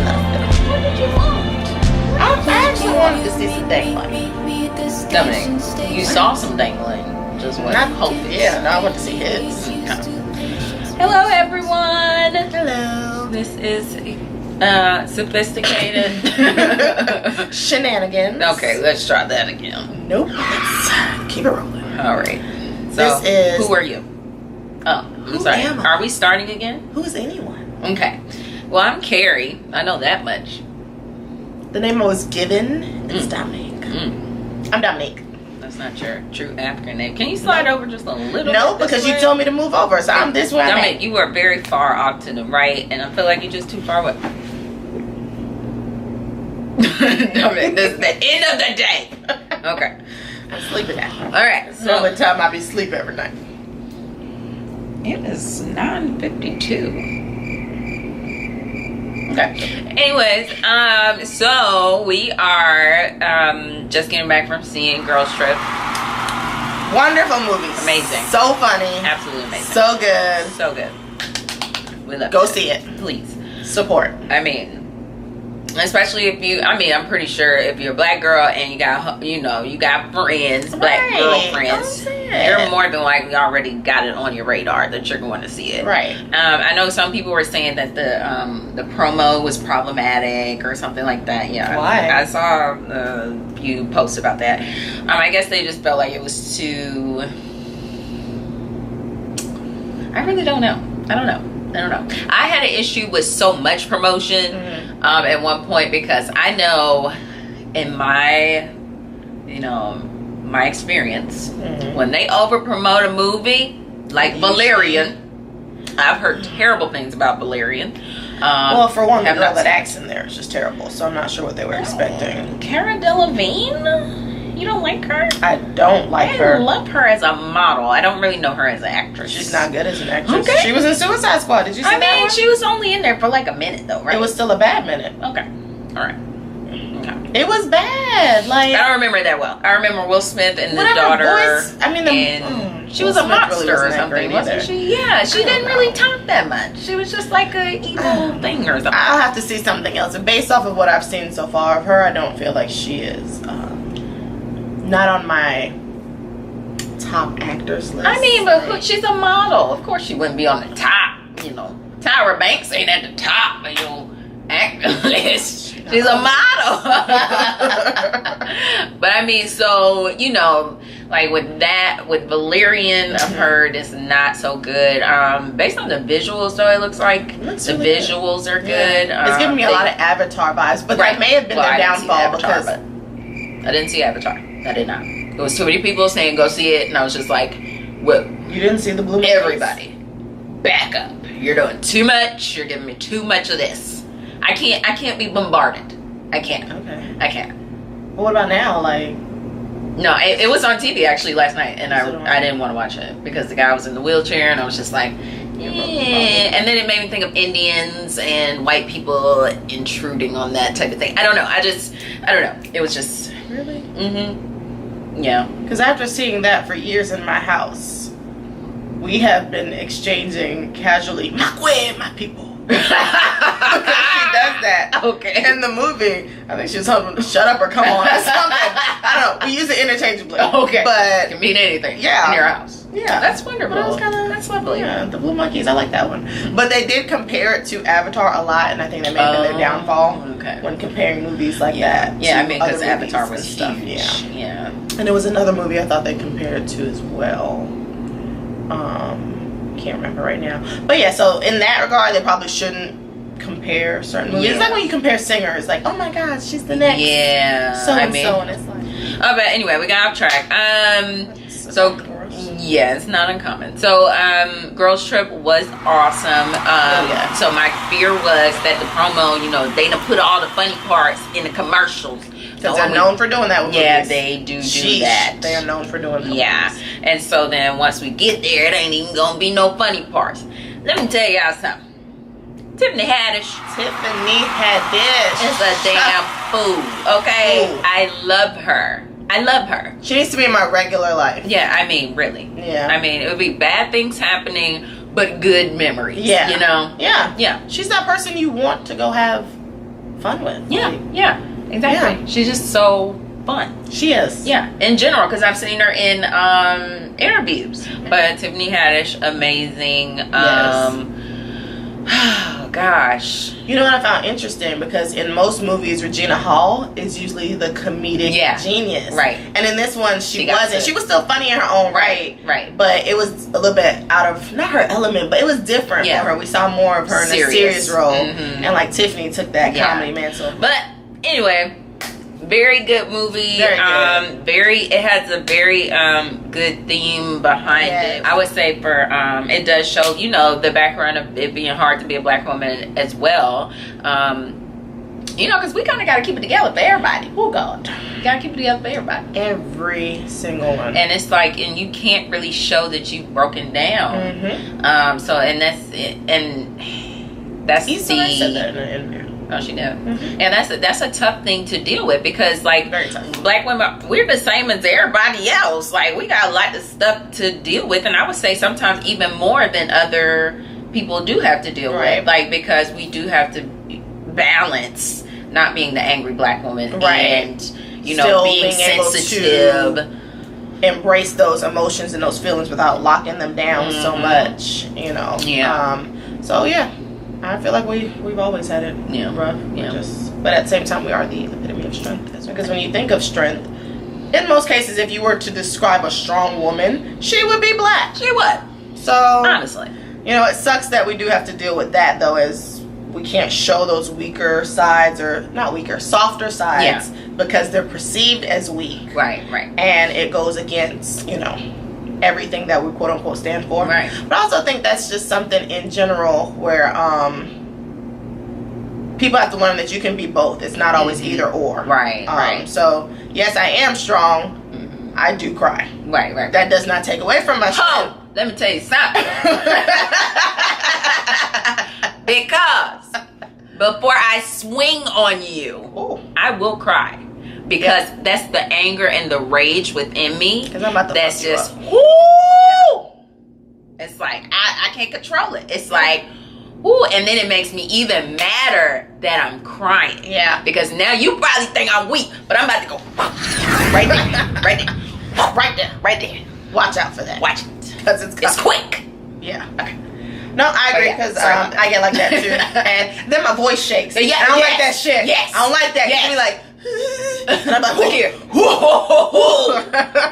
nothing. What did you want? I actually wanted to see some dangling. Dominic, you saw some dangling. Just went. Not hope. Yeah, no, I want to see his. Hello, everyone. Hello. This is sophisticated Shenanigans. Okay, let's try that again. Nope. Let's keep it rolling. All right. So, This is. who are you? Oh, I'm sorry. am I? Are we starting again? Who is anyone? Okay. Well, I'm Carrie. I know that much. The name I was given is Dominique. I'm Dominique. That's not your true African name. Can you slide over just a little No, bit? because you told me to move over, so I'm this way. Dominic, you are very far off to the right, and I feel like you're just too far away. Dominic, this is the end of the day. Okay. I'm sleeping now. All right. So So the time I be sleep every night. it is 9:52. Okay. Anyways, so we are just getting back from seeing Girls Trip. Wonderful movies. Amazing. So funny. Absolutely amazing. So good. So good. We love Go it. see it. Please. Support. I mean, especially if you, I'm pretty sure if you're a black girl and you got, you got friends, black Right. girlfriends, Go see you're it. more than likely already got it on your radar that you're going to see it. Right. I know some people were saying that the promo was problematic or something like that. Yeah. Why? I saw a few posts about that. I guess they just felt like it was too. I really don't know. I don't know. I had an issue with so much promotion at one point because I know in my, my experience, when they over promote a movie like Valerian, I've heard terrible things about Valerian. Well, for one, the have girl not that seen acts in there is just terrible, so I'm not sure what they were expecting. Cara Delevingne? You don't like her? I don't like I her. love her as a model. I don't really know her as an actress. She's not good as an actress. Okay. She was in Suicide Squad. Did you see that one? She was only in there for like a minute though, right? It was still a bad minute. Okay. All right. Okay. It was bad. Like, I don't remember it that well. I remember Will Smith and the whatever daughter. voice. I mean, she Will was a Smith really monster or wasn't that something, great wasn't either. she? Yeah, she I don't didn't really know. talk that much. She was just like a evil thing or something. I'll have to see something else. And based off of what I've seen so far of her, I don't feel like she is not on my top actors list. I mean, but she's a model. Of course, she wouldn't be on the top. Tyra Banks ain't at the top of your actor list. She's a model. But I mean, so like with Valerian, I've heard it's not so good. Based on the visuals, though, it looks like the really visuals are good. It's giving me a lot of Avatar vibes, but that may have been their downfall because I didn't see Avatar. I did not. There was too many people saying go see it, and I was just like, "Well, you didn't see the Blue Monkeys? Everybody, back up! You're doing too much. You're giving me too much of this. I can't be bombarded. I can't. Okay. I can't." But what about now? Like, no, it was on TV actually last night, and I didn't want to watch it because the guy was in the wheelchair, and I was just like, and then it made me think of Indians and white people intruding on that type of thing. I don't know. I don't know. It was just really? Yeah. Because after seeing that for years in my house, we have been exchanging casually, my people. Because she does that. Okay. In the movie, I think she was telling him to shut up or come on or something. I don't know. We use it interchangeably. Okay. But it can mean anything. Yeah. In your house. Yeah. That's wonderful. But it was That's lovely. Yeah, the Blue Monkeys, I like that one. But they did compare it to Avatar a lot, and I think that may have been their downfall when comparing movies like that. Yeah, I mean, because other Avatar movies was and huge. stuff. Yeah. And there was another movie I thought they compared it to as well. Can't remember right now. But yeah, so in that regard, they probably shouldn't compare certain movies. Yeah. It's like when you compare singers, like, oh my God, she's the next. Yeah. So and so, and it's like. Oh, but anyway, we got off track. So yeah, it's not uncommon. So Girls Trip was awesome. So my fear was that the promo, they done put all the funny parts in the commercials. Because they're known for doing that with Yeah, movies. they do that. They are known for doing that. Yeah. And so then once we get there, it ain't even gonna be no funny parts. Let me tell y'all something. Tiffany Haddish is a damn fool, okay? Ooh. I love her. She needs to be in my regular life. Yeah, I mean, really. Yeah. I mean, it would be bad things happening, but good memories. Yeah. You know? Yeah. Yeah. She's that person you want to go have fun with. Yeah, Like, exactly. Yeah. She's just so fun. she is. Yeah, in general, because I've seen her in interviews. But Tiffany Haddish, amazing. Oh gosh. You know what I found interesting? Because in most movies, Regina Hall is usually the comedic genius. Right. And in this one, she got wasn't. to. She was still funny in her own right. Right. But it was a little bit out of, not her element, but it was different for her. We saw more of her in a serious role. Mm-hmm. And like Tiffany took that comedy mantle. But anyway, very good movie. Very good. It has a very good theme behind it. I would say for it does show, you know, the background of it being hard to be a black woman as well. You know, because we kind of got to keep it together for everybody. Oh God, you got to keep it together for everybody. Every single one. And it's like, and you can't really show that you've broken down. Mm-hmm. So and that's Issa Rae said that in an interview. Oh, she did. Mm-hmm. And that's a tough thing to deal with, because like black women, we're the same as everybody else. Like, we got a lot of stuff to deal with, and I would say sometimes even more than other people do have to deal with. Like, because we do have to balance not being the angry black woman and, you know, still being sensitive, able to embrace those emotions and those feelings without locking them down so much, you know. So yeah, I feel like we've always had it rough. But at the same time, we are the epitome of strength. Because when you think of strength, in most cases, if you were to describe a strong woman, she would be black. She would. So honestly, you know, it sucks that we do have to deal with that, though, as we can't show those weaker sides, or not weaker, softer sides, because they're perceived as weak. Right. And it goes against, you know, everything that we quote unquote stand for. Right. But I also think that's just something in general where people have to learn that you can be both. It's not always either or. Right. So yes, I am strong. I do cry. Right. That does not take away from my strength. Let me tell you something. Because before I swing on you, I will cry. Because that's the anger and the rage within me. That's just, it's like, I can't control it. It's like, and then it makes me even madder that I'm crying. Yeah. Because now you probably think I'm weak, but I'm about to go right there. Watch out for that. Watch it. Because it's quick. Yeah. Okay. No, I agree, because I get like that too. And then my voice shakes. I don't like that shit. Yes. I don't like that. Yes. Be like, and I'm like, look here.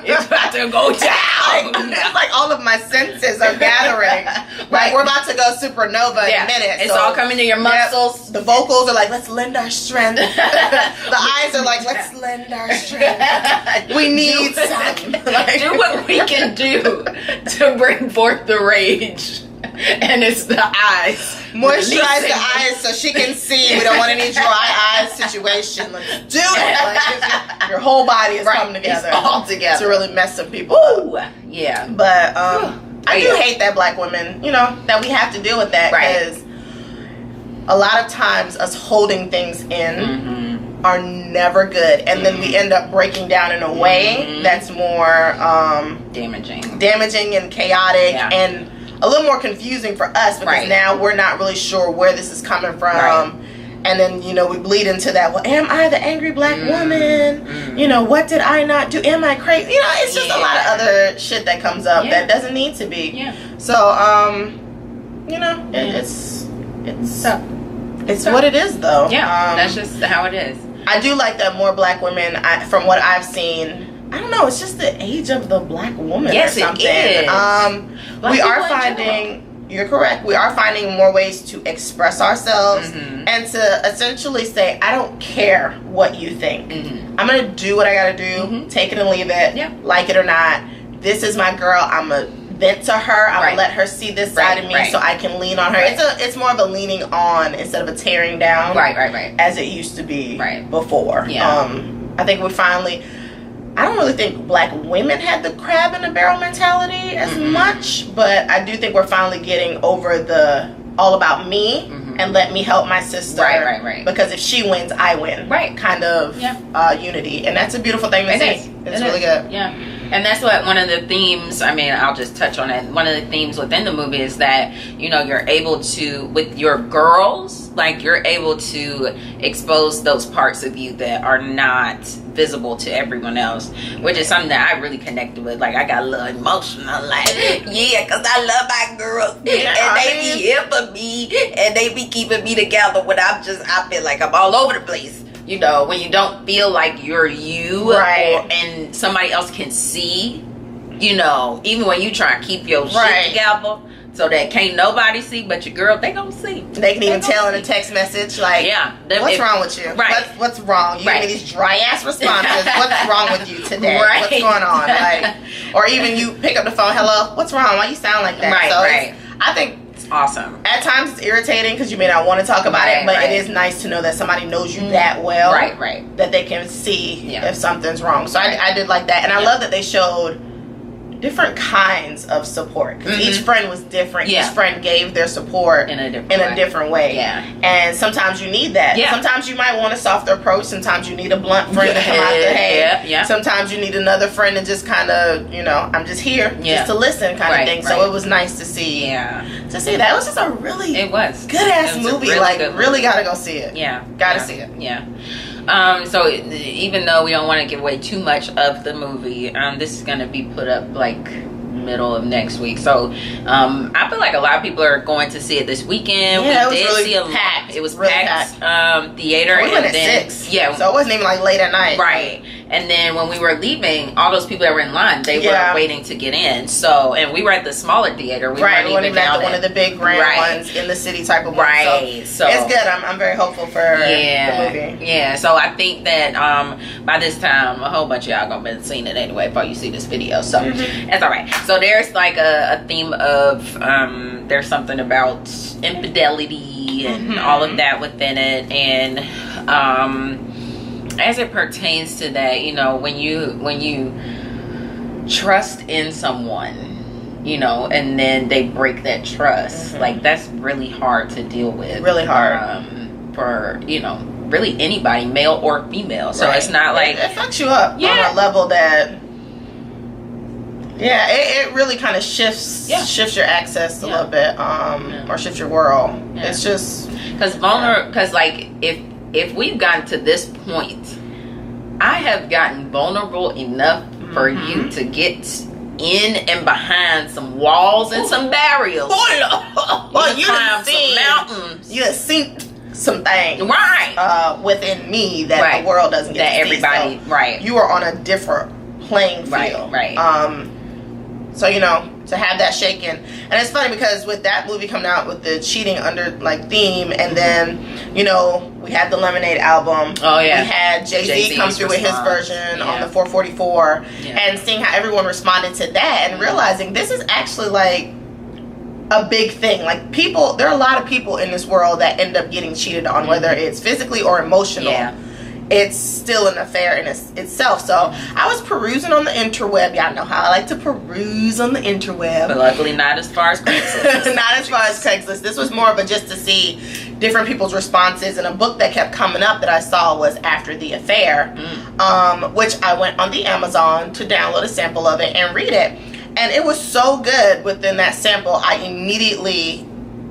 It's about to go down. It's like all of my senses are gathering. Like, we're about to go supernova in a minute. It's all coming to your muscles. The vocals are like, let's lend our strength. The eyes are like, let's lend our strength. We need some. Like, do what we can do to bring forth the rage. And it's the eyes. Moisturize the eyes so she can see. We don't want any dry eyes situation. Let's do it. Like, your whole body is coming together. It's all together. To really mess some people up. Yeah. But I do hate that black women, you know, that we have to deal with that. Because a lot of times us holding things in are never good. And then we end up breaking down in a way that's more damaging and chaotic and a little more confusing for us, because now we're not really sure where this is coming from. And then, you know, we bleed into that, well, am I the angry black woman? You know, what did I not do? Am I crazy? You know, it's just a lot of other shit that comes up that doesn't need to be. So, you know, it's what it is, though. That's just how it is. I do like that more black women, from what I've seen, I don't know, it's just the age of the black woman or something. It is. We are finding, you're correct, we are finding more ways to express ourselves and to essentially say, I don't care what you think. I'm going to do what I got to do, take it and leave it, like it or not. This is my girl. I'm going to vent to her. I'm going to let her see this side of me so I can lean on her. It's more of a leaning on instead of a tearing down. As it used to be before. I think we finally... I don't really think black women had the crab in the barrel mentality as much, but I do think we're finally getting over the all about me and let me help my sister. Because if she wins, I win. Kind of unity. And that's a beautiful thing to see. It's really good. Yeah. And that's what one of the themes, I mean, I'll just touch on it. One of the themes within the movie is that, you know, you're able to, with your girls, like you're able to expose those parts of you that are not visible to everyone else, which is something that I really connected with. Like I got a little emotional, like yeah, because I love my girls, and they be here for me, and they be keeping me together when I feel like I'm all over the place. You know, when you don't feel like you're you, right, and somebody else can see, you know, even when you try to keep your shit together, so that can't nobody see but your girl, they gonna see. They can even tell in a text message, like, what's wrong with you? Right. What's wrong? You give me these dry ass responses. What's wrong with you today? Right. What's going on? Like, or even you pick up the phone, hello, what's wrong? Why you sound like that? Right, so I think it's awesome. At times it's irritating because you may not want to talk about it, but it is nice to know that somebody knows you that well. Right. That they can see if something's wrong. So I did like that. And I love that they showed different kinds of support, because each friend was different. Each friend gave their support in a different way. And sometimes you need that. Sometimes you might want a softer approach. Sometimes you need a blunt friend to come out the hey. Sometimes you need another friend to just kind of, you know, I'm just here just to listen kind of thing. So it was nice to see to see that. It was just a really good ass movie. Really like really gotta go see it. Gotta see it. So even though we don't want to give away too much of the movie, this is going to be put up like middle of next week. So I feel like a lot of people are going to see it this weekend. Yeah, it was really packed. It was really packed. Theater. We went at 6. Yeah. So it wasn't even like late at night. Right. And then when we were leaving, all those people that were in line, they were waiting to get in. So, and we were at the smaller theater. We weren't even at one of the big grand ones in the city type of one. So it's good. I'm very hopeful for the movie. Yeah. So I think that by this time, a whole bunch of y'all gonna be seeing it anyway before you see this video. So it's all right. So there's like a theme of there's something about infidelity and all of that within it, and as it pertains to that, you know, when you trust in someone, you know, and then they break that trust, like that's really hard to deal with. Really hard for, you know, really anybody, male or female. So it's not like it fucks you up on a level that it really kind of shifts your access a little bit, or shifts your world. It's just because like if we've gotten to this point, I have gotten vulnerable enough for you to get in and behind some walls and some barriers. You climb some mountains. You have seen some things within me that the world doesn't get to see. So you are on a different playing field. So, you know, to have that shaken. And it's funny because with that movie coming out with the cheating under like theme, and then, you know, we had the Lemonade album. We had Jay-Z come through with his version on the 444, and seeing how everyone responded to that and realizing this is actually like a big thing. Like people, there are a lot of people in this world that end up getting cheated on, whether it's physically or emotional. It's still an affair in itself. So I was perusing on the interweb. Y'all know how I like to peruse on the interweb. But luckily not as far as Craigslist. Not as far as Craigslist. This was more of a just to see different people's responses. And a book that kept coming up that I saw was After the Affair, which I went on the Amazon to download a sample of it and read it. And it was so good within that sample. I immediately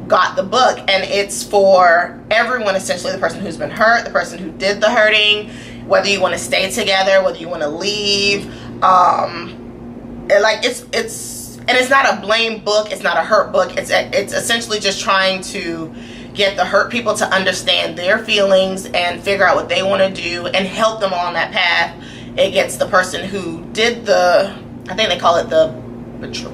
got the book, and it's for everyone, essentially, the person who's been hurt, the person who did the hurting, whether you want to stay together, whether you want to leave, like it's not a blame book, it's not a hurt book, it's essentially just trying to get the hurt people to understand their feelings and figure out what they want to do and help them along that path. It gets the person who did I think they call it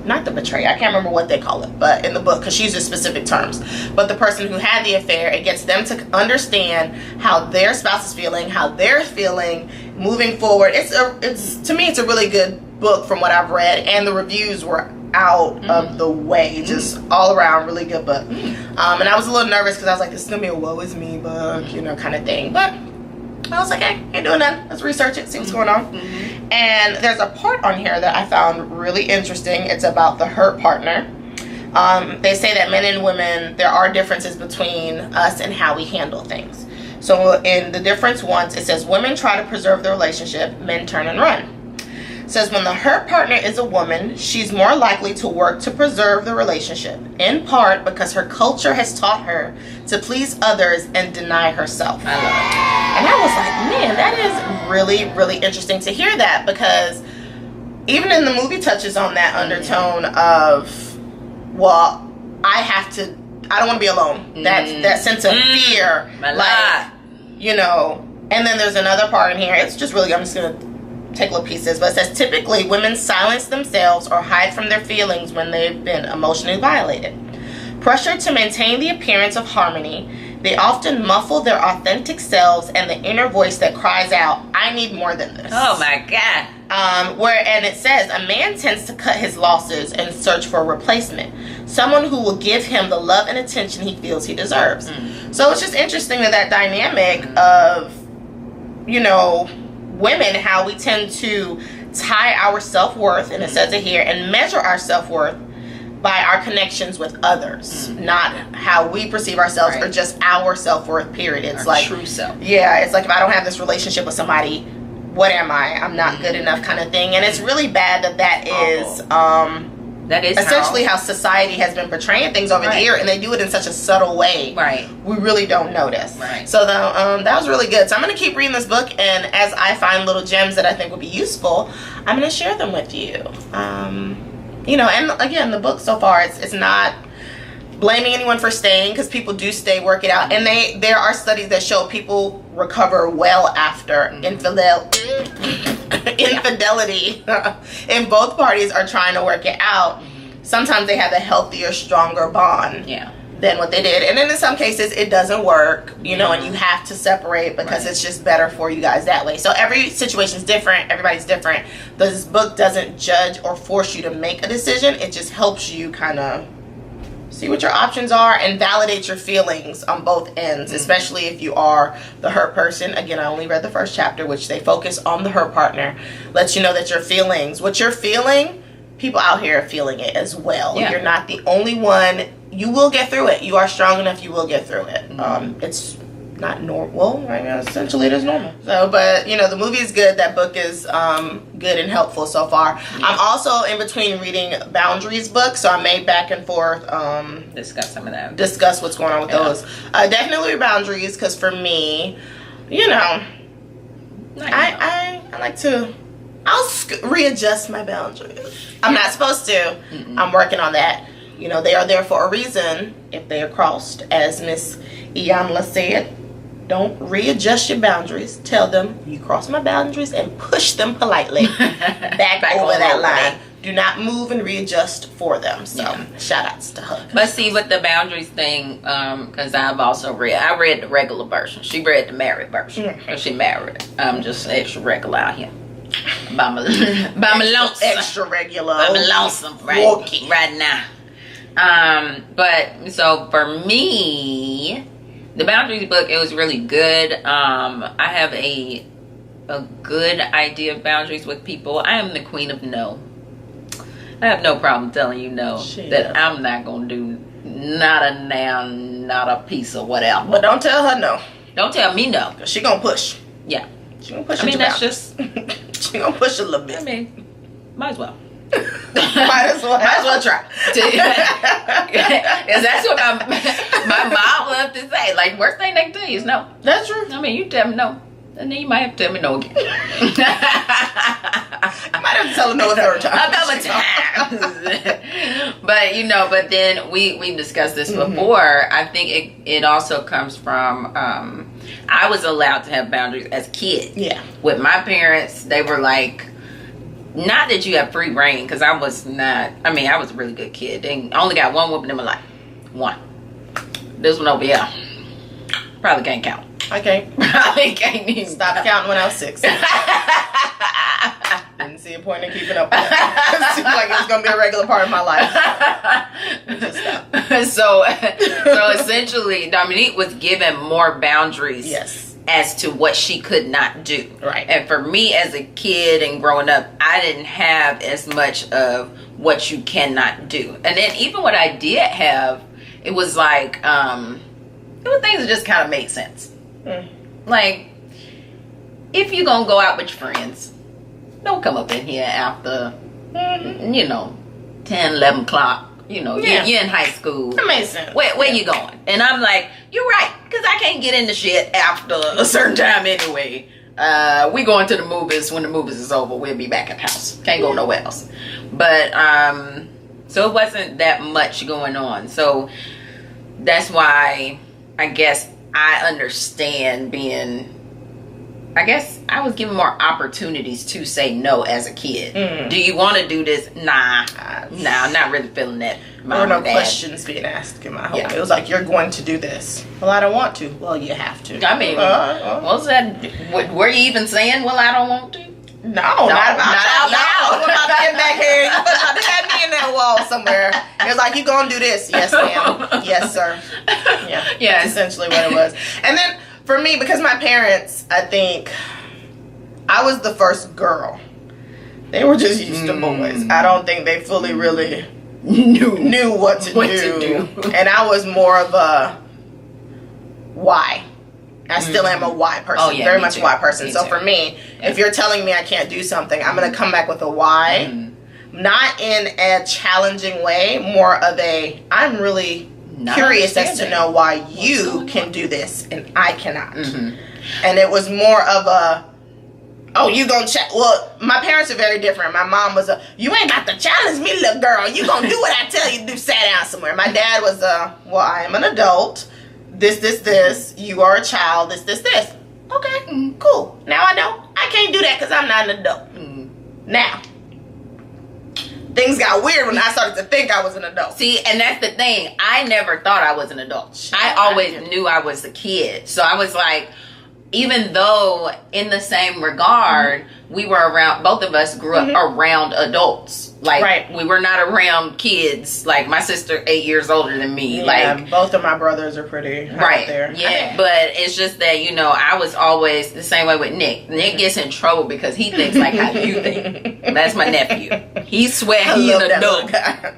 not the betray, I can't remember what they call it, but in the book, because she uses specific terms, but the person who had the affair, it gets them to understand how their spouse is feeling, how they're feeling moving forward. To me, it's a really good book from what I've read, and the reviews were out of the way, just all around really good book. And I was a little nervous because I was like, this is gonna be a woe is me book, you know, kind of thing, but I was like, hey, ain't doing nothing. Let's research it, see what's going on. And there's a part on here that I found really interesting. It's about the hurt partner. They say that men and women, there are differences between us and how we handle things. So in the difference ones, it says women try to preserve the relationship, men turn and run. says when the hurt partner is a woman, she's more likely to work to preserve the relationship, in part because her culture has taught her to please others and deny herself. I love it. And I was like, man, that is really, really interesting to hear that, because even in the movie touches on that undertone of, well, I don't want to be alone. That sense of fear. Like, you know, and then there's another part in here. It's just really, I'm just going to take little pieces, but it says typically women silence themselves or hide from their feelings when they've been emotionally violated. Pressured to maintain the appearance of harmony, they often muffle their authentic selves and the inner voice that cries out, I need more than this. Oh my God. And it says a man tends to cut his losses and search for a replacement, someone who will give him the love and attention he feels he deserves. So it's just interesting that dynamic of, you know, women, how we tend to tie our self-worth, and it says it here, and measure our self-worth by our connections with others, not how we perceive ourselves, or just our self-worth, period. It's our like true self. Yeah, it's like if I don't have this relationship with somebody, what am I? I'm not good enough, kind of thing. And it's really bad that is essentially how society has been portraying things over the year, and they do it in such a subtle way. Right. We really don't notice. Right. So that was really good. So I'm going to keep reading this book, and as I find little gems that I think would be useful, I'm going to share them with you. You know, and again, the book so far, it's not blaming anyone for staying, because people do stay, work it out, and there are studies that show people recover well after infidelity. And both parties are trying to work it out. Sometimes they have a healthier, stronger bond than what they did, and then in some cases it doesn't work, you know, and you have to separate because it's just better for you guys that way. So every situation is different, everybody's different. This book doesn't judge or force you to make a decision. It just helps you kind of see what your options are and validate your feelings on both ends, especially if you are the hurt person. Again, I only read the first chapter, which they focus on the hurt partner. Lets you know that your feelings, what you're feeling, people out here are feeling it as well. You're not the only one. You will get through it. You are strong enough. You will get through it. It's not normal. Right now, essentially, it is normal. So, but you know, the movie is good. That book is good and helpful so far. I'm also in between reading Boundaries books, so I may back and forth discuss some of that. Discuss what's going on with those. Definitely Boundaries, because for me, you know, I like to. I'll readjust my boundaries. I'm not supposed to. I'm working on that. You know, they are there for a reason. If they are crossed, as Miss Iyanla said, don't readjust your boundaries. Tell them you crossed my boundaries and push them politely back over that line. Do not move and readjust for them. So shout outs to her. But see, with the boundaries thing, because I've also I read the regular version. She read the married version. She married. I'm just extra regular out here. By my lonesome. Extra regular. By my lonesome right now. But so for me, the Boundaries book, it was really good. I have a good idea of boundaries with people. I am the queen of no. I have no problem telling you no. That I'm not gonna do not a damn, not a piece of whatever. But don't tell her no. Don't tell me no. 'Cause she gonna push. Yeah. She gonna push. I mean, that's just. She gonna push a little bit. I mean, might as well. Might as well try. Because that's what my mom loved to say. Like, worst thing they can tell you is no. That's true. I mean, you tell me no, and then you might have to tell me no again. I might have to tell her no a third time. A couple times. But you know, but then we discussed this before. I think it also comes from I was allowed to have boundaries as a kid. Yeah. With my parents, they were like, not that you have free reign, because I was not. I mean, I was a really good kid. They only got one whooping in my life. One. This one over here. Probably can't count. Okay. Probably can't even stop counting when I was 6. Didn't see a point in keeping up with it. It seemed like it was going to be a regular part of my life. Just stop. So essentially, Dominique was given more boundaries. Yes. As to what she could not do. Right. And for me as a kid and growing up, I didn't have as much of what you cannot do. And then even what I did have, it was like, it was things that just kind of made sense. Like, if you're going to go out with your friends, don't come up in here after, 10, 11 o'clock. You're in high school. That makes sense. Where you going? And I'm like, you're right, because I can't get into shit after a certain time anyway. We going to the movies. When the movies is over, we'll be back at the house. Can't go nowhere else. But so it wasn't that much going on. So that's why I guess I understand being, I guess I was given more opportunities to say no as a kid. Do you want to do this? Nah, I'm not really feeling that. There were no questions being asked in my home. It was like, you're going to do this. Well, I don't want to. Well, you have to. I mean, what's that? Were you even saying, well, I don't want to? No, not out loud. What about getting back here? You put had me in that wall somewhere. It was like, you gonna do this? Yes, ma'am. Yes, sir. Yeah, that's essentially what it was. And then for me, because my parents, I think I was the first girl. They were just used to boys. I don't think they fully really knew what to do. And I was more of a why. I still am a why person. Very much a why person. So for me, if you're telling me I can't do something, I'm going to come back with a why. Not in a challenging way, more of a, I'm really curious as to know why you can do this and I cannot. And it was more of a, oh, you gonna well, my parents are very different. My mom was you ain't about to challenge me, little girl. You gonna do what I tell you to do, sit down somewhere. My dad was well, I am an adult. This. You are a child. This. Okay, cool. Now I know I can't do that because I'm not an adult. Now, things got weird when I started to think I was an adult. See, and that's the thing. I never thought I was an adult. I always knew I was a kid. So I was like, even though in the same regard, we were around, both of us grew up around adults. Like, we were not around kids. Like, my sister 8 years older than me. Yeah, like, both of my brothers are pretty out there. Yeah, but it's just that, I was always the same way with Nick. Nick gets in trouble because he thinks like how you think. That's my nephew. He swear he's an adult,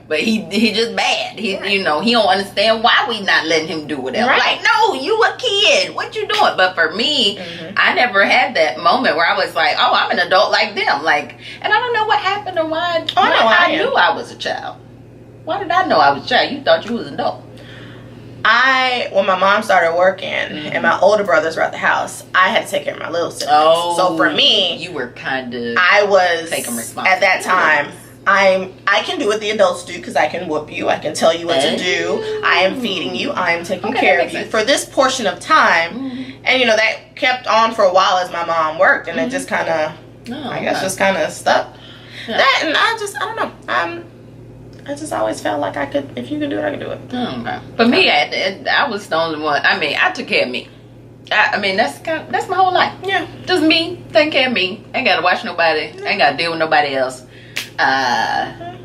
but he just bad. He he don't understand why we not letting him do whatever. Like, no, you a kid. What you doing? But for me, I never had that moment where I was like, oh, I'm an adult like them. Like, and I don't know what happened or why. I knew I was a child. Why did I know I was a child? You thought you was an adult. When my mom started working and my older brothers were at the house, I had to take care of my little siblings. Oh, so for me, you were I was taking responsibility at that time. I can do what the adults do because I can whoop you. I can tell you what to do. I am feeding you. I am taking care of you for this portion of time. And that kept on for a while as my mom worked, and it just kind of, just kind of stuck. Yeah. That, and I don't know. I just always felt like I could, if you could do it, I could do it. Okay. For me, I was the only one. I mean, I took care of me. That's my whole life. Yeah. Just me, taking care of me. Ain't got to watch nobody. Ain't got to deal with nobody else. I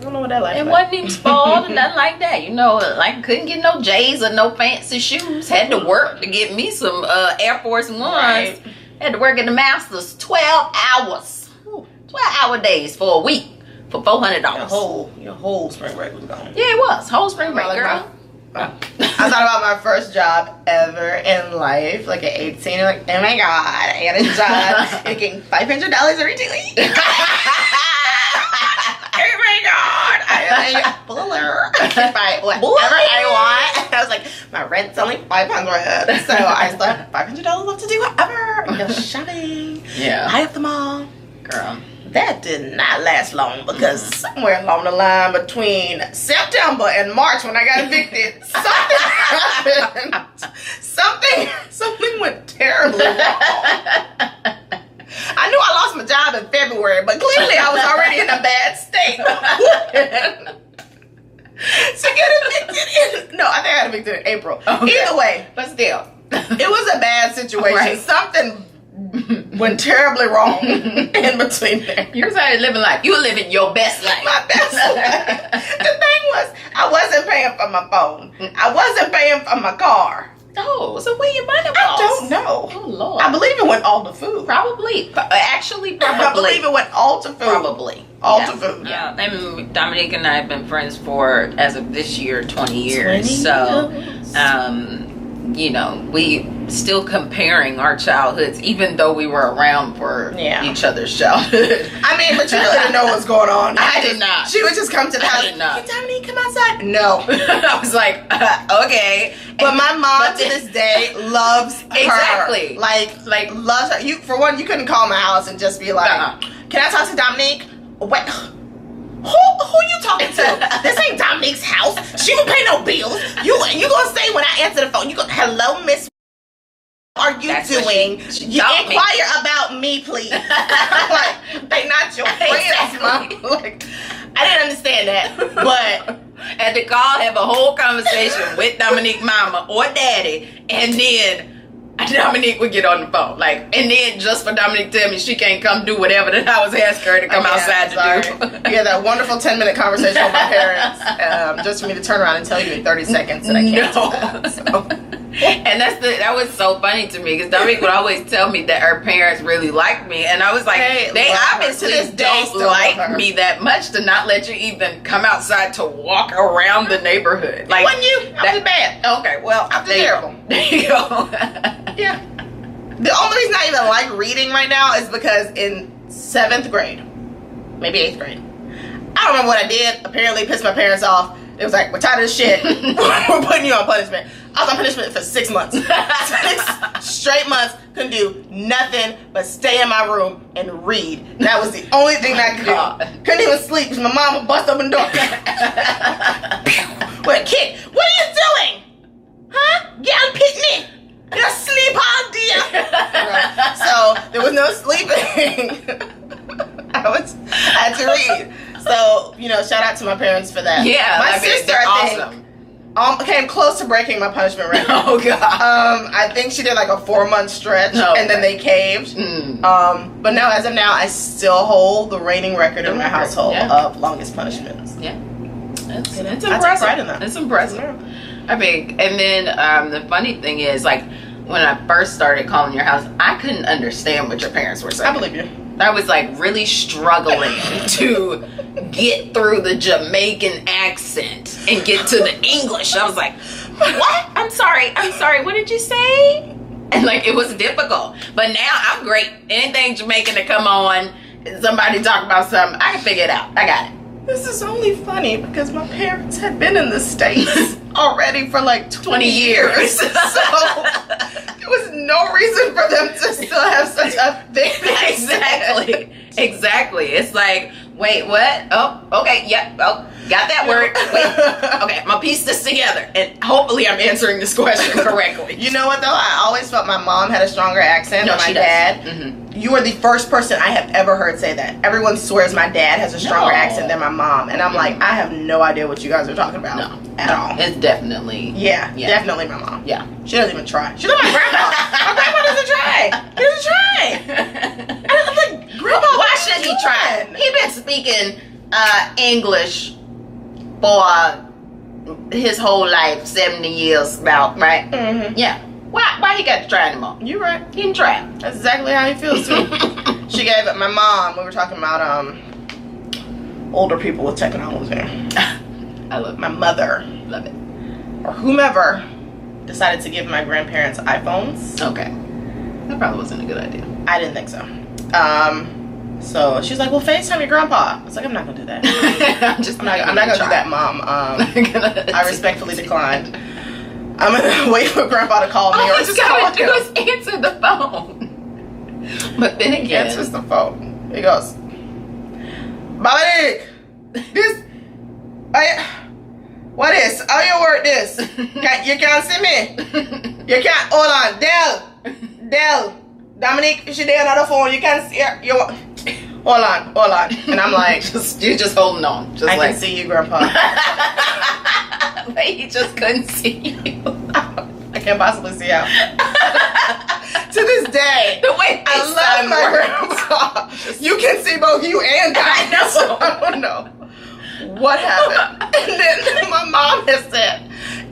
don't know what that life It wasn't even spoiled or nothing like that. Like, couldn't get no J's or no fancy shoes. Had to work to get me some Air Force Ones. Right. Had to work at the Masters 12 hours. 12-hour days for a week for $400. Your whole spring break was gone. Yeah, it was. Whole spring break, girl. I thought about my first job ever in life, like at 18. Like, oh my God, I got a job making $500 every 2 weeks. Oh my God. I fuller. Buy whatever I want. I was like, my rent's only $500. So I still have $500 left to do whatever. Go shopping. Yeah. High at the mall. Girl. That did not last long because somewhere along the line between September and March when I got evicted, something happened. Something went terribly wrong. I knew I lost my job in February, but clearly I was already in a bad state. To get evicted no, I think I got evicted in April. Okay. Either way, but still, it was a bad situation. Right. Something went terribly wrong in between there. You started living life. You were living your best life. My best life. The thing was, I wasn't paying for my phone. I wasn't paying for my car. Oh, so where your money was? I don't know. Oh, Lord. I believe it went all to food. Probably. Actually, probably. I believe it went all to food. Probably. All to food. Yeah. And Dominique and I have been friends for, as of this year, 20 years. 20 years. So, you know, we still comparing our childhoods, even though we were around for each other's childhood. I mean, but you really didn't know what was going on. I did not. She would just come to the house. I did not. Hey, Dominique, come outside. No. I was like, okay. But my mom to this day loves her. Exactly. Like loves her. You, for one, you couldn't call my house and just be like, can I talk to Dominique? Wait. Who you talking to? This ain't Dominique's house. She don't pay no bills. You gonna say when I answer the phone, you go, hello, Miss. What are you doing? You inquire about me, please. I'm like, they not your friends, Mom. Like, I didn't understand that, but had to call, have a whole conversation with Dominique mama or daddy, and then Dominique would get on the phone, like, and then just for Dominique to tell me she can't come do whatever that I was asking her to come outside to do. Yeah, that wonderful 10-minute conversation with my parents, just for me to turn around and tell you in 30 seconds that I can't do that. So. And that was so funny to me because Dominique would always tell me that her parents really liked me, and I was like, they obviously don't like me that much to not let you even come outside to walk around the neighborhood. Like, wasn't you? I was bad. Okay, well, I'm terrible. There you go. Yeah. The only reason I even like reading right now is because in 7th grade, maybe 8th grade, I don't remember what I did. Apparently pissed my parents off. It was like, we're tired of this shit. We're putting you on punishment. I was on punishment for 6 months. 6 straight months. Couldn't do nothing but stay in my room and read. That was the only thing I could do. Couldn't even sleep because my mom would bust open the door. With a kick. What are you doing? Huh? Get on picnic. You sleep all day. So there was no sleeping. I had to read. So, you know, shout out to my parents for that. Yeah, my sister, I think, came close to breaking my punishment record. Oh God. I think she did like a 4-month stretch, and then they caved. But no, as of now, I still hold the reigning record in my household of longest punishments. Yeah, it's impressive. I take pride in that. It's impressive. I mean, and then the funny thing is, like, when I first started calling your house, I couldn't understand what your parents were saying. I believe you. I was like really struggling to get through the Jamaican accent and get to the English. I was like, what? I'm sorry. What did you say? And like, it was difficult. But now I'm great. Anything Jamaican to come on, somebody talk about something, I can figure it out. I got it. This is only funny because my parents had been in the States already for like 20 years. So there was no reason for them to still have such a thick accent. Exactly. It's like, wait, what? Oh, okay, yep. Oh, got that word. Wait. Okay, I'm gonna piece this together, and hopefully I'm answering this question correctly. You know what though? I always felt my mom had a stronger accent than my dad. You are the first person I have ever heard say that. Everyone swears my dad has a stronger accent than my mom, and I'm like, I have no idea what you guys are talking about at all. It's definitely definitely my mom. Yeah, she doesn't even try. She's like my grandma. My grandma doesn't try. He doesn't try. I'm like, grandma, why should he try? He been speaking English for his whole life, 70 years about, right? Yeah. Why he got to try anymore? You're right. He didn't try. That's exactly how he feels too. She gave it. My mom. We were talking about older people with technology. I love it. My mother. Love it. Or whomever decided to give my grandparents iPhones. Okay. That probably wasn't a good idea. I didn't think so. So she's like, well, FaceTime your grandpa. I was like, I'm not gonna do that. I'm not gonna do that, Mom. I respectfully declined. I'm gonna wait for grandpa to call me. All or he's just gotta call do is answer the phone. But then again, he answers the phone. He goes, Dominique, this, what is? How you work this? You can't see me. You can't. Hold on, Del, Dominique, you should on the phone. You can't see her. Hold on. And I'm like, you're just holding on. Just I can see you, Grandpa. But he just couldn't see you. I can't possibly see out. To this day, the way I love my grandpa. You can see both you and God. I know. So I don't know what happened. And then my mom has said,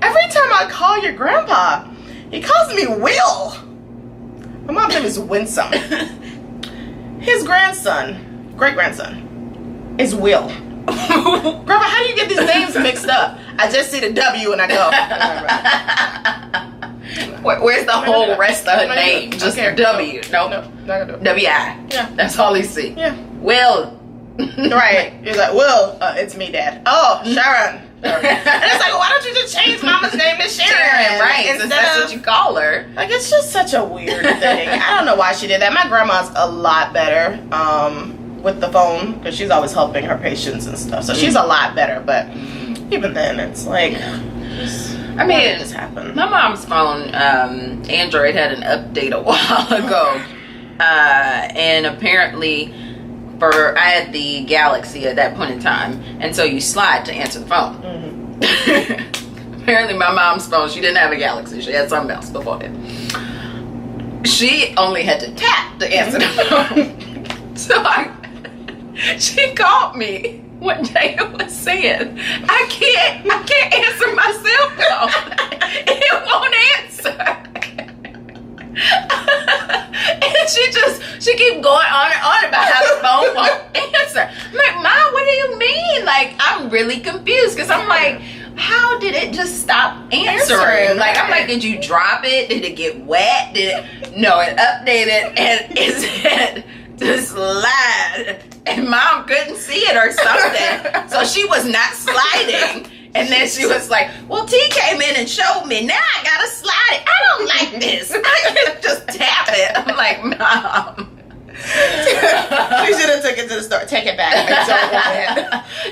every time I call your grandpa, he calls me Will. My mom's name is Winsome. His grandson, great-grandson, is Will. Grandpa, how do you get these names mixed up? I just see the W and I go. Where's the whole rest of her name? Just W. No, not gonna do it. W-I. Yeah. That's all he see. Yeah. Will. Right. You're like, Will, it's me, Dad. Oh, Sharon. And it's like, why don't you just change Mama's name to Sharon? Right. Instead that's what you call her. Like, it's just such a weird thing. I don't know why she did that. My grandma's a lot better with the phone because she's always helping her patients and stuff. So she's a lot better. But even then, it's like, I mean, this happened. My mom's phone, Android had an update a while ago. And apparently, I had the Galaxy at that point in time, and so you slide to answer the phone. Apparently my mom's phone, she didn't have a Galaxy, she had something else before it. She only had to tap to answer the phone. So she called me one day and was saying, I can't answer my cell phone. It won't answer. And she keep going on and on about how the phone won't answer. I'm like, Mom, what do you mean? Like, I'm really confused because I'm like, how did it just stop answering? Like, I'm like, did you drop it? Did it get wet? No, it updated and it said to slide. And Mom couldn't see it or something. So she was not sliding. And then she was like, well, T came in and showed me. Now I gotta slide it. I don't like this. I can just tap it. I'm like, Mom. She should have took it to the store. Take it back. I don't want it.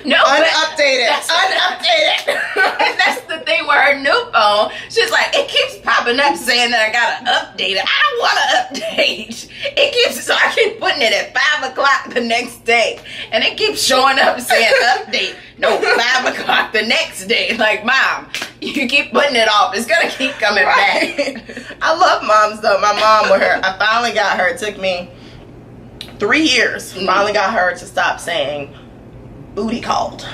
No, unupdated. Unupdated. And that's the thing with her new phone. She's like, it keeps popping up saying that I gotta update it. I don't want to update. It keeps, so I keep putting it at 5 o'clock the next day, and it keeps showing up saying update. No, 5 o'clock the next day. Like, Mom, you keep putting it off. It's gonna keep coming back. I love moms though. My mom with her, I finally got her. It took me 3 years. Finally got her to stop saying booty called.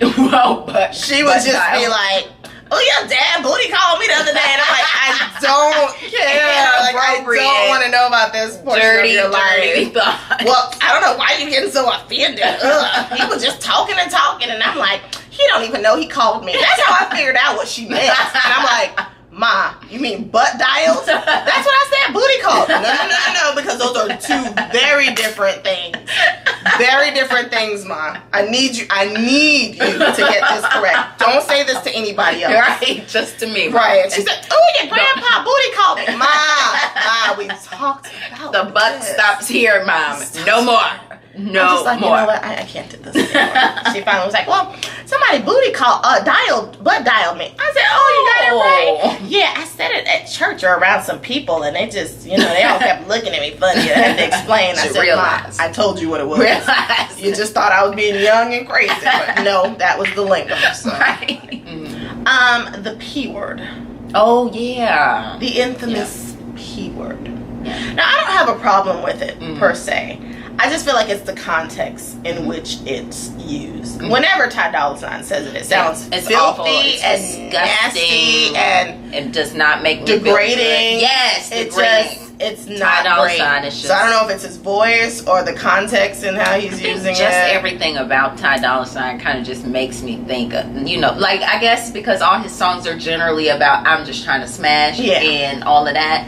Well, but she would just be like, oh, your dad booty called me the other day. And I'm like, I don't care. Like, I don't want to know about this portion of your life. Well, I don't know why you're getting so offended. Ugh. He was just talking and talking. And I'm like, he don't even know he called me. That's how I figured out what she meant. And I'm like, Ma, you mean butt dials? That's what I said, booty call. No, because those are two very different things. Very different things, Ma. I need you to get this correct. Don't say this to anybody else. Right, just to me. Right. And she said, oh, your grandpa booty called me. Ma, we talked about the butt stops here, Mom. No more. No I'm just like, more. You know what? I can't do this anymore. She finally was like, well, somebody booty called, dialed me. I said, oh, you got it right. Yeah, I said it at church or around some people, and they just, they all kept looking at me funny. I had to explain. I said, Ma, I told you what it was. You just thought I was being young and crazy, but no, that was the lingo. So. Right. The P word. Oh, yeah. The infamous P word. Yeah. Now, I don't have a problem with it, per se. I just feel like it's the context in which it's used. Whenever Ty Dolla $ign says it, it sounds filthy awful. It's and disgusting, nasty and it does not make me degrading. Feel good. Yes, degrading. It's not great. Just, so I don't know if it's his voice or the context and how he's using just it. Everything about Ty Dolla $ign kind of just makes me think of, like, I guess because all his songs are generally about I'm just trying to smash and all of that.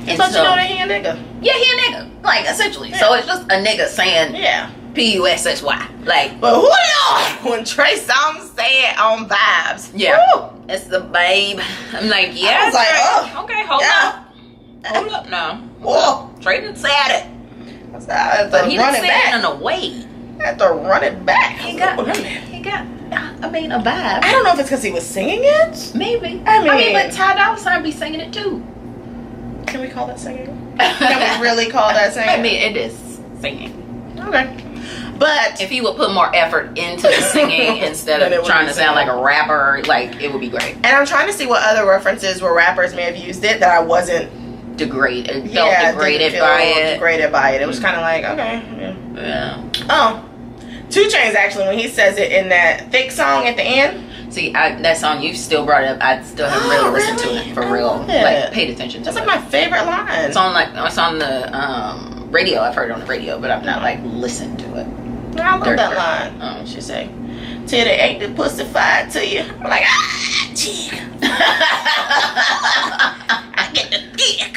And so you know that he a nigga. Yeah, he a nigga. Like, essentially. Yeah. So it's just a nigga saying P-U-S-S-Y. Like, but who y'all? When Trey Songz say it on Vibes. Yeah. Woo. It's the babe. I'm like, yeah. I was like, okay, hold up. Hold up now. Whoa. Trey didn't say it. But he didn't say it in a way. I had to run it back. He got a vibe. I don't know if it's because he was singing it. Maybe. I mean, but Ty Dolla $ign be singing it too. Can we call that singing? Can we really call that singing? I mean, it is singing. Okay. But if he would put more effort into the singing instead of trying to sound like a rapper, like, it would be great. And I'm trying to see what other references where rappers may have used it that I wasn't degraded by it. It was kind of like, okay. Yeah. Oh. 2 Chainz actually, when he says it in that Thick song at the end. See, that song you still brought up, I still haven't really listened to it for real. Like, paid attention to it. That's like my favorite line. It's on the radio. I've heard it on the radio, but I've not like listened to it. I love that line. She say, "Till they ain't the pussy fired to you." I'm like, chick. I dick.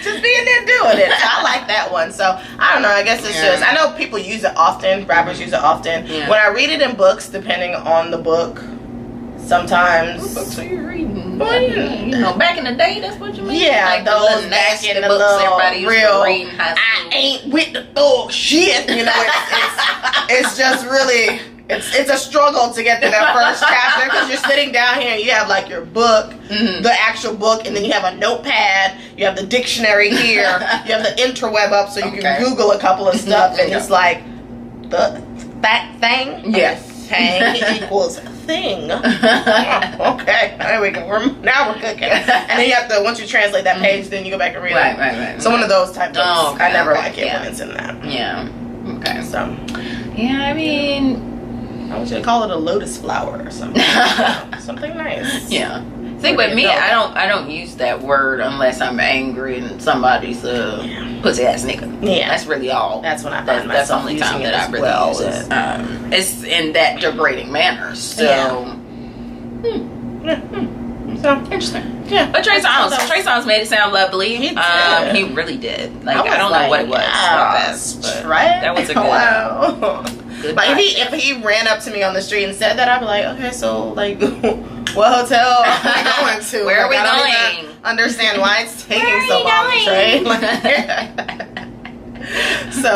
Just being there doing it. So I like that one. So I don't know. I guess it's just, I know people use it often. Rappers use it often. Yeah. When I read it in books, depending on the book, sometimes. What books are you reading? You know, back in the day, that's what you mean? Yeah, like those back in the books everybody used to read in high school. I ain't with the thug shit. You know, it's just really, it's a struggle to get to that first chapter because you're sitting down here and you have like your book, the actual book, and then you have a notepad, you have the dictionary here, you have the interweb up so you can Google a couple of stuff, and it's like, that thing? Yes. Thing equals thing. Oh, okay, there we go. Now we're cooking. And then you have to, once you translate that page, then you go back and read it. Right. So one of those type books. Oh, okay, I never like it when it's in that. Yeah. Okay. So. Yeah, I mean, I want you to call it a lotus flower or something. Something nice. Yeah. See, with me, I don't use that word unless I'm angry and somebody's pussy ass nigga. Yeah, that's really all. That's when I find myself that's the only time that I really use it. It's in that degrading manner. So, so interesting. Yeah, but Trey Songz made it sound lovely. He did. He really did. Like I don't know what it was. That was a good. Wow. Like if he ran up to me on the street and said that, I'd be like, okay, so like, what hotel are we going to? Where are we going? I don't even understand why it's taking so long, Trey. So,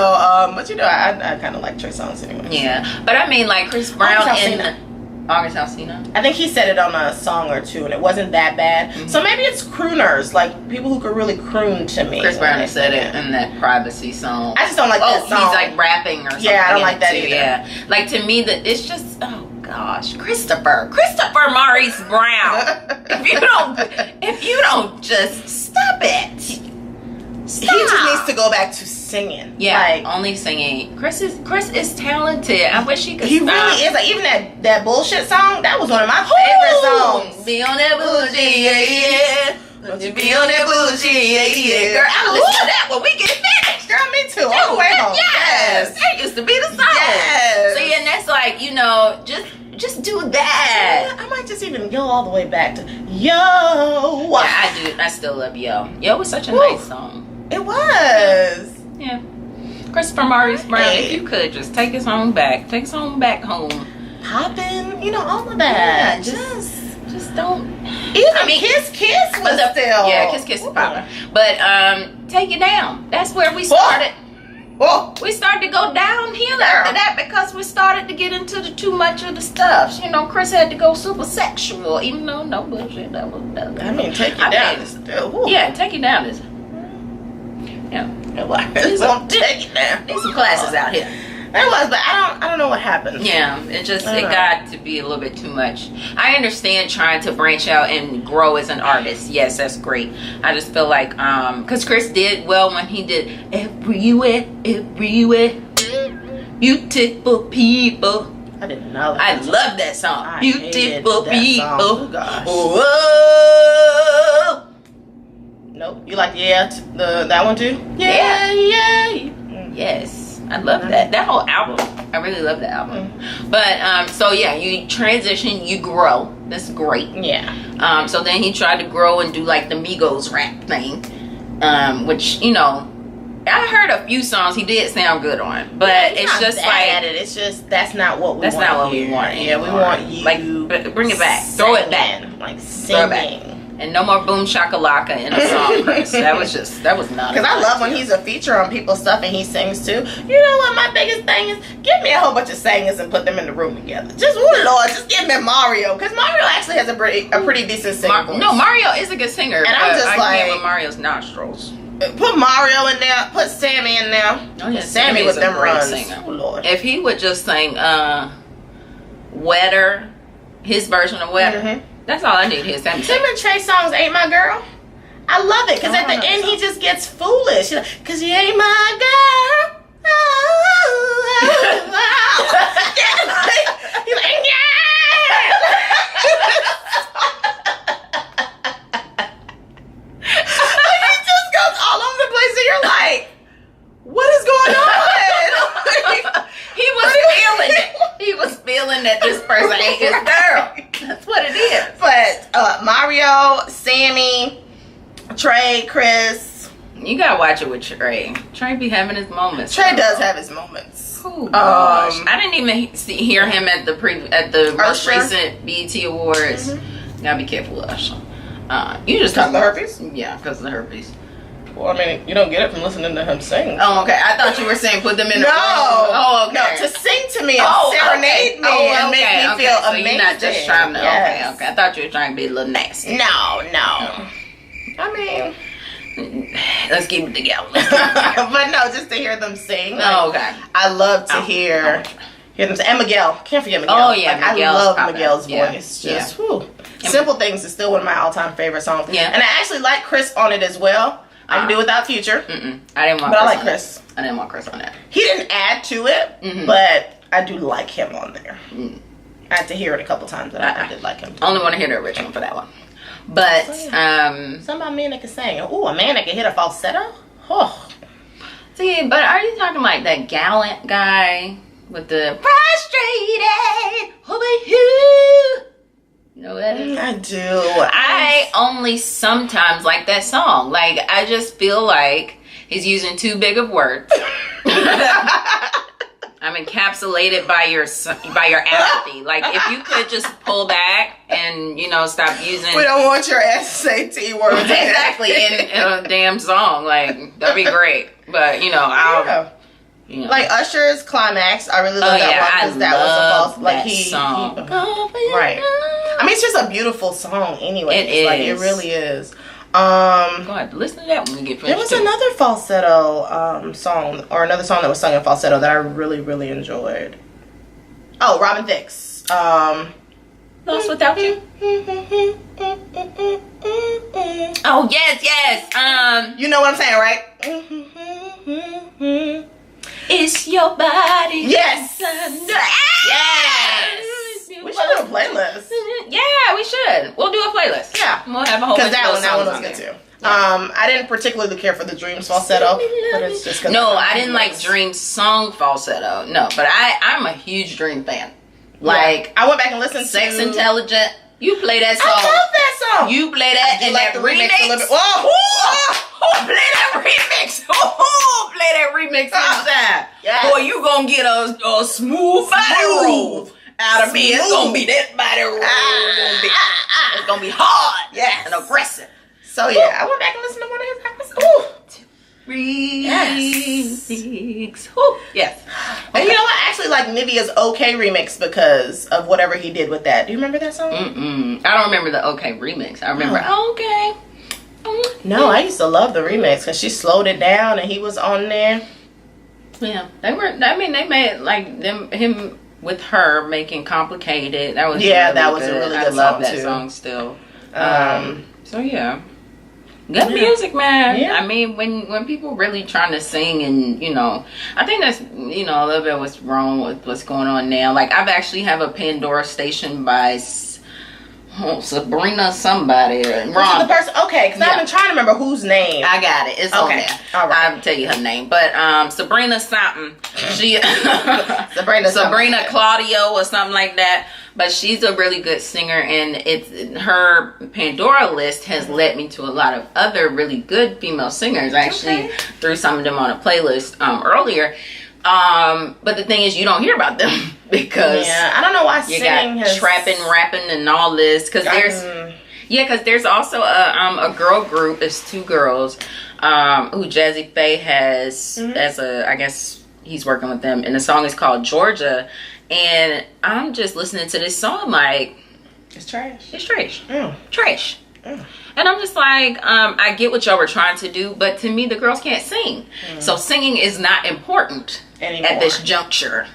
but you know, I kind of like Trey Songz anyway. Yeah, but I mean, like Chris Brown and August Alsina. I think he said it on a song or two, and it wasn't that bad. Mm-hmm. So maybe it's crooners, like people who could really croon to me. Chris Brown said it in that Privacy song. I just don't like that song. He's like rapping or something. Yeah, I don't like that either. Yeah, like to me that it's just gosh, Christopher Maurice Brown. if you don't just stop it. Stop. He just needs to go back to singing. Yeah, like, only singing. Chris is talented. I wish he could. He really is. Like, even that bullshit song, that was one of my favorite songs. Be on that bullshit, yeah. Don't you be on that bullshit, yeah. Girl, I listen to that when we get finished. Girl, me too. All the way home. Yes. That used to be the song. Yes. See, and that's like, you know, just do that. I might just even go all the way back to Yo. Yeah, I do. I still love Yo. Yo was such a nice song. It was. Yeah. Christopher Maurice Brown, if you could just take his home back. Take his home back home. Poppin', you know, all of that. Yeah, just don't. Even Kiss was still. Yeah, Kiss is poppin'. But take it down. That's where we started. We started to go downhill after that because we started to get into too much of the stuff. You know, Chris had to go super sexual, even though no bullshit. That was. I mean, take it down. Yeah, take it down. Yeah. Won't take it down. There's some classes out here. There was, but I don't know what happened. Yeah, it got to be a little bit too much. I understand trying to branch out and grow as an artist. Yes, that's great. I just feel like because Chris did well when he did everywhere, beautiful people. I didn't know that. I love that song. Beautiful people. Oh gosh. Whoa. Nope. You like that one too? Yeah. Yes, I love that whole album. I really love that album. But so yeah, you transition, you grow. That's great. Yeah. So then he tried to grow and do like the Migos rap thing, which you know, I heard a few songs he did sound good on, but it's just like at it. It's just that's not what we want. That's not what we want. Yeah, we want you like bring it back, throw it back, like singing. And no more boom shakalaka in a song, Chris. That was not. Because I love when he's a feature on people's stuff and he sings too. You know what my biggest thing is? Give me a whole bunch of singers and put them in the room together. Just, oh Lord, just give me Mario. Because Mario actually has a pretty decent singer voice. No, Mario is a good singer. And I'm just I can't with Mario's nostrils. Put Mario in there. Put Sammy in there. Oh, yeah, Sammy with them runs. Singer. Oh Lord. If he would just sing Wetter, his version of Wetter. Mm-hmm. That's all I need is Sammy. Him and Trey Songz Ain't My Girl. I love it because at the end he just gets foolish. He's like, cause you ain't my girl. He's like, yeah. He just goes all over the place and you're like, what is going on? He was feeling it. He was feeling that this person ain't his girl. That's what it is. But Mario, Sammy, Trey, Chris. You gotta watch it with Trey. Trey be having his moments. Trey does have his moments. Oh gosh. I didn't even hear him at the most recent BET Awards. Gotta be careful with Usher. You just talking about herpes? Yeah, because of the herpes. Well, I mean, you don't get it from listening to him sing. Oh, okay. I thought you were saying put them in the room. Oh, okay. No, to sing to me and serenade me and make me feel so amazing. You're not just trying to. Yes. Okay. I thought you were trying to be a little nasty. No. I mean, let's keep it together. But no, just to hear them sing. Like, okay. I love to hear them sing. And Miguel. Can't forget Miguel. Oh, yeah. Like, I love Miguel's voice. Yeah. Just, whew. Simple Things is still one of my all-time favorite songs. Yeah. And I actually like Chris on it as well. I can do without Future. I didn't want But Chris I like on Chris. It. I didn't want Chris on that. He didn't add to it, but I do like him on there. I had to hear it a couple times, but I did like him too. Only want to hear the original for that one. But, something about men that can sing. Ooh, a man that can hit a falsetto? Oh. See, but are you talking like that gallant guy with the frustrated over you? You know what that is? I do. I only sometimes like that song. Like, I just feel like he's using too big of words. I'm encapsulated by your apathy. Like, if you could just pull back and, stop using... We don't want your SAT words. Exactly, in a damn song. Like, that'd be great. But, like Usher's Climax, I really love that one because that was a false, like song. Right. I mean, it's just a beautiful song anyway. It is. Like, it really is. Go ahead, listen to that when we get finished. There was another falsetto song, or another song that was sung in falsetto that I really, really enjoyed. Oh, Robin Thicke's. Lost Without You. Oh, yes. You know what I'm saying, right? It's your body. Yes. Yes. We should do a playlist. Yeah, we should. We'll do a playlist. Yeah. We'll have a whole bunch of those that one songs was good there. too. I didn't particularly care for the Dreams falsetto, but it's just because I didn't like Dream's song falsetto. No, but I'm a huge Dream fan. Like, I went back and listened to Sex Intelligent. You play that song. I love that song. You play that in that remix. A little bit. Whoa! Play that remix. Play that remix inside. Yes. Boy, you gonna get a smooth body roll out of me. It's gonna be that body roll. It's gonna be hard and aggressive. So yeah, I went back and listened to one of his albums. Remix. Yes. And you know what? I actually like Nivea's OK remix because of whatever he did with that. Do you remember that song? I don't remember the OK remix. I remember OK. No, I used to love the remix because she slowed it down and he was on there. Yeah, they were. I mean, they made like him with her making Complicated. That was that was a really good I love song that too. song still. So yeah. Good music, man. Yeah. I mean, when people really trying to sing and, I think that's, a little bit what's wrong with what's going on now. Like, I've actually have a Pandora station by Sabrina somebody. Wrong. The person, okay, because I've been trying to remember whose name. I got it. It's on there. All right. I'll tell you her name. But Sabrina something. She Sabrina Claudio or something like that. But she's a really good singer, and her Pandora list has led me to a lot of other really good female singers. I actually threw some of them on a playlist earlier. But the thing is, you don't hear about them because I don't know why you got trapping, rapping, and all this. Because there's also a girl group. It's two girls who Jazzy Faye has as a, I guess he's working with them, and the song is called Georgia. And I'm just listening to this song like, it's trash. It's trash. Trash. And I'm just like, I get what y'all were trying to do, but to me, the girls can't sing. So singing is not important anymore at this juncture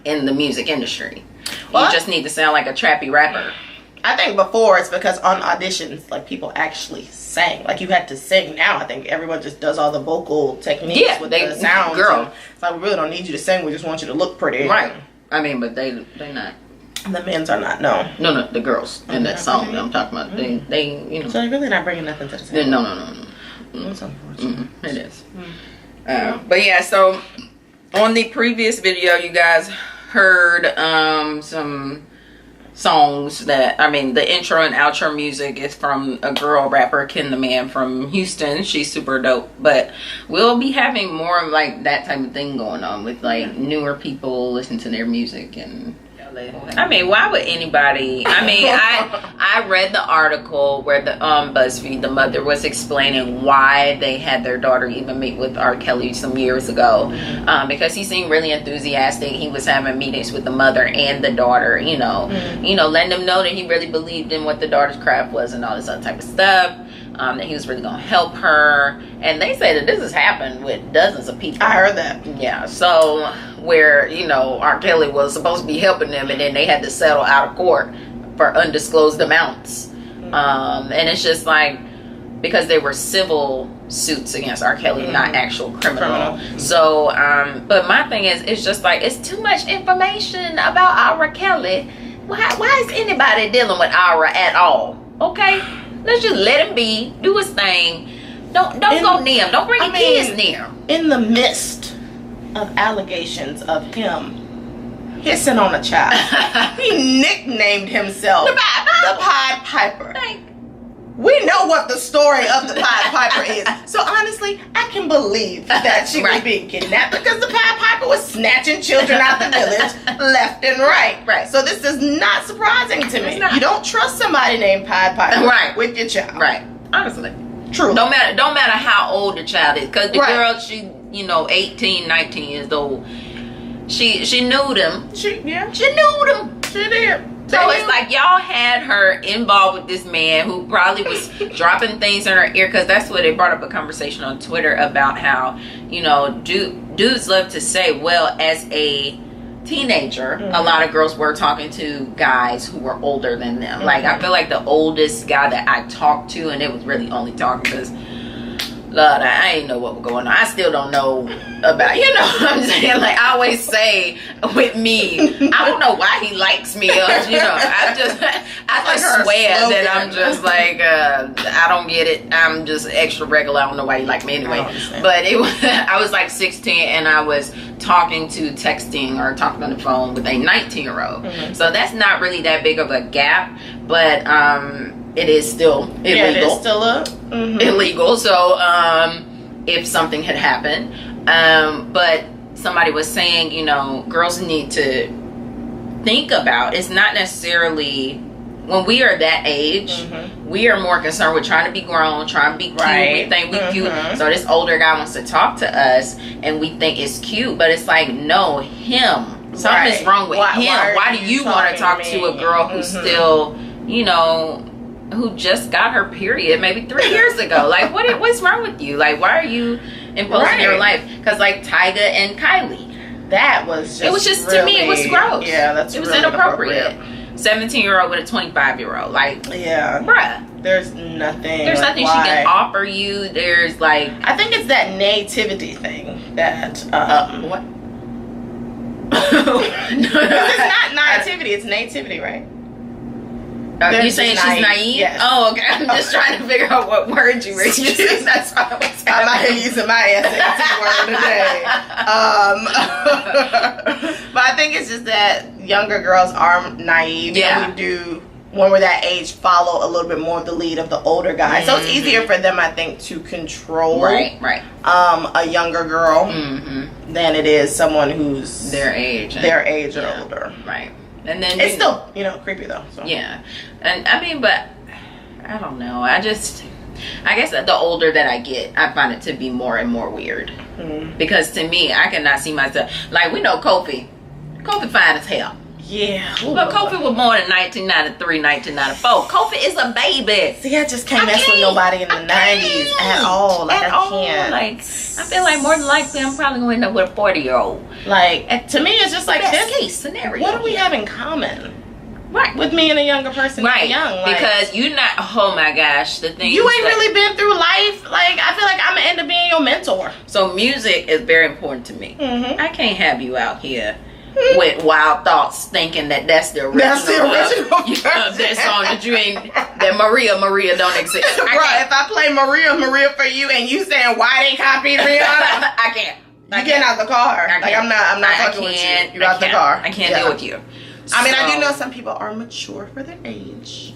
in the music industry. Well, you just need to sound like a trappy rapper. I think before it's because on auditions, like, people actually sang. Like, you had to sing. Now I think everyone just does all the vocal techniques with the sounds. Girl. It's like, we really don't need you to sing. We just want you to look pretty. Right. I mean, but they not. The men's are not, no. No, the girls in that song that I'm talking about. They So they're really not bringing nothing to the table. No. That's unfortunate. It is. But yeah, so on the previous video, you guys heard some songs that, I mean, the intro and outro music is from a girl rapper, Ken the Man from Houston. She's super dope. But we'll be having more of like that type of thing going on with like newer people listen to their music. And I mean, why would anybody, I mean, I read the article where the BuzzFeed, the mother was explaining why they had their daughter even meet with R. Kelly some years ago, because he seemed really enthusiastic. He was having meetings with the mother and the daughter, you know, letting them know that he really believed in what the daughter's craft was and all this other type of stuff. That he was really gonna help her, and they say that this has happened with dozens of people. I heard that. Yeah, so where, you know, R. Kelly was supposed to be helping them, and then they had to settle out of court for undisclosed amounts. And it's just like, because they were civil suits against R. Kelly, not actual criminal. So, but my thing is, it's just like, it's too much information about R. Kelly. Why is anybody dealing with Ira at all? Okay, let's just let him be, do his thing. Don't go near him. Don't bring your kids near him. In the midst of allegations of him hissing on a child, he nicknamed himself the Pied Piper. We know what the story of the Pied Piper is. So honestly, I can believe that she was being kidnapped, because the Pied Piper was snatching children out the village left and right. Right. So this is not surprising to me. You don't trust somebody named Pied Piper with your child. Right. Honestly. True. Don't matter how old the child is, because the girl, she, you know, 18, 19 years old, she knew them. She knew them. She did. So it's like y'all had her involved with this man who probably was dropping things in her ear, because that's what they brought up a conversation on Twitter about how, you know, dudes love to say, well, as a teenager, a lot of girls were talking to guys who were older than them. Like, I feel like the oldest guy that I talked to, and it was really only talking because, Lord, I ain't know what was going on. I still don't know about, you know what I'm saying? Like, I always say with me, I don't know why he likes me. Or, you know, I just swear that I'm just like, I don't get it. I'm just extra regular. I don't know why he liked me anyway. But it was, I was like 16, and I was texting or talking on the phone with a 19-year-old. So that's not really that big of a gap, but it is still illegal. Yeah, it is still illegal. So if something had happened, but somebody was saying, you know, girls need to think about, it's not necessarily when we are that age, we are more concerned with trying to be grown, trying to be cute. We think we cute. So this older guy wants to talk to us, and we think it's cute, but it's like, no, him. Something is wrong with him. Why do you want to talk to a girl who's still, you know, who just got her period maybe 3 years ago? Like, what's wrong with you? Like, why are you imposing your life? Because like Tyga and Kylie, that was just, it was just really, to me, it was gross. Yeah, that's, it was really inappropriate. 17-year-old with a 25-year-old, like, bruh, there's nothing she can offer you. There's like, I think it's that nativity thing that what? It's not nativity, it's nativity, right? You saying she's naive? Yes. Oh, okay. I'm just trying to figure out what word you were using. That's why I'm out here using my SAT word today. But I think it's just that younger girls are naive. Yeah. And we do, when we're that age, follow a little bit more of the lead of the older guy. So it's easier for them, I think, to control a younger girl than it is someone who's their age or older. Right. And then it's still, you know, creepy though. So. Yeah. And I mean, but I don't know. I guess the older that I get, I find it to be more and more weird. Because to me, I cannot see myself. Like, we know Kofi fine as hell. Yeah. But Kofi was born in 1993, 1994. Kofi is a baby. See, I just can't mess with nobody in the 90s at all. Like, I can't. Like, I feel like more than likely I'm probably going to end up with a 40-year-old. Like, to me, it's just like best this case scenario. What do we have in common? Right. With me and a younger person. Right. Young. Like, because you're not, oh my gosh, the thing you ain't really been through life. Like, I feel like I'm going to end up being your mentor. So music is very important to me. I can't have you out here with wild thoughts, thinking that that's the original. That's the original. That song that you ain't, that Maria don't exist. Right. If I play Maria for you, and you saying why they copied Rihanna, I can't. You getting out the car. Like, I'm not fucking with you. You're out the car. I can't deal with you. I mean, I do know some people are mature for their age.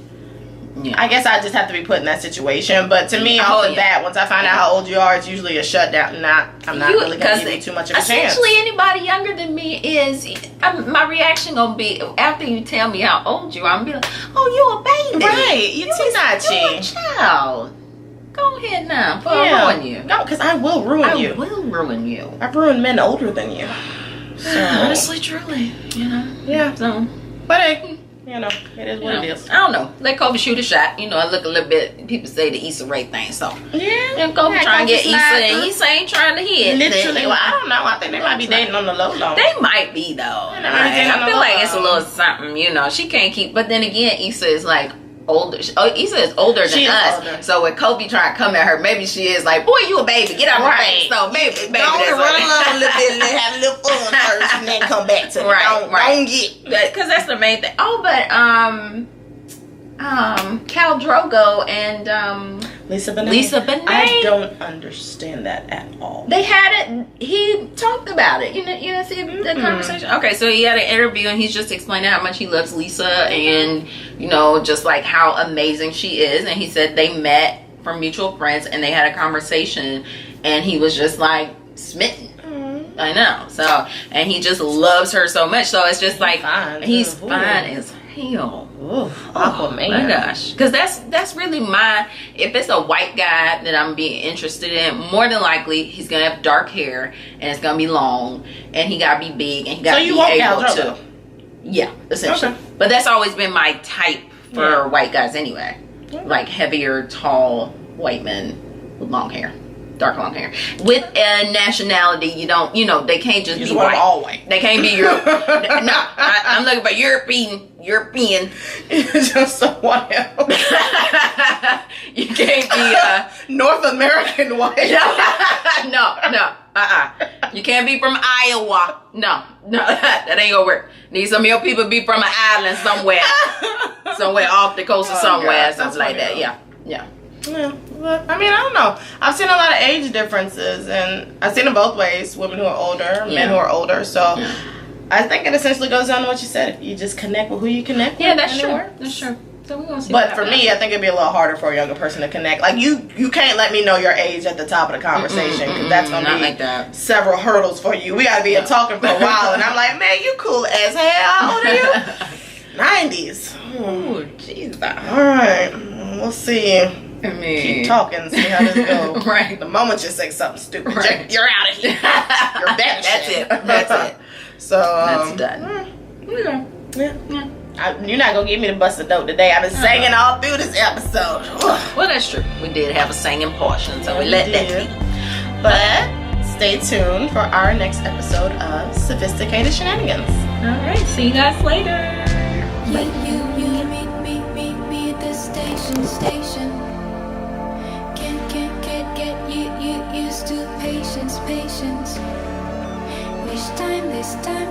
Yeah. I guess I just have to be put in that situation. But to me, off the bat, once I find out how old you are, it's usually a shutdown. I'm not really going to give you too much of a chance. Essentially, anybody younger than me is, my reaction going to be, after you tell me how old you are, I'm going to be like, oh, you a baby. Right. You a child. Go ahead now, before I ruin you. No, because I will ruin you. I will ruin you. I've ruined men older than you. So. Honestly, truly, you know. Yeah. So, but hey, you know, it is what it is. I don't know. Let Kobe shoot a shot. You know, I look a little bit. People say the Issa Rae thing, so yeah. And Kobe trying to get Issa, and Issa ain't trying to hit. Literally, well, I don't know. I think they might be dating on the low. They might be though. I feel like it's a little something. You know, she can't keep. But then again, Issa is like older. Issa is older than us. Older. So when Kobe trying to come at her, maybe she is like, "Boy, you a baby. Get out of my face." So maybe go run along a little bit, and have a little fun first, and then come back to it. Don't get because that's the main thing. Oh, but Khal Drogo and Lisa Bonet. I don't understand that at all. They had it. He talked about it. You know, see the conversation. Okay, so he had an interview and he's just explaining how much he loves Lisa and you know, just like how amazing she is. And he said they met from mutual friends and they had a conversation, and he was just like smitten. I know. So, and he just loves her so much. So it's just like he's fine as hell. Oh my gosh, because that's really if it's a white guy that I'm being interested in, more than likely he's gonna have dark hair and it's gonna be long and he gotta be big and he gotta be able to. Yeah, essentially. Okay. But that's always been my type for white guys anyway. Like heavier, tall white men with long hair. Dark long hair with a nationality. You know, they can't just be white. All white. They can't be Europe. No, I'm looking for European. Just someone else. You can't be North American white. No. You can't be from Iowa. No, that ain't gonna work. Need some of your people be from an island somewhere off the coast or somewhere, something like that. Yeah. Yeah, but, I mean, I don't know. I've seen a lot of age differences, and I've seen them both ways. Women who are older, men who are older. So I think it essentially goes down to what you said. If you just connect with who you connect with. Yeah, that's true. That's true. So we're gonna see. But for me, I think it'd be a little harder for a younger person to connect. Like you can't let me know your age at the top of the conversation, because that's gonna be like several hurdles for you. We gotta be talking for a while, and I'm like, man, you cool as hell. How old are you? 90s. Oh, Jesus. All right, we'll see. Keep talking, see how this goes. Right. The moment you say something stupid, you're out of here. You're back. That's it. So that's done. You're not gonna give me the busted note today. I've been singing all through this episode. Well, that's true. We did have a singing portion, so we let that be. But stay tuned for our next episode of Sophisticated Shenanigans. All right. See you guys later. You meet me at the station. Can't get you used to patience. This time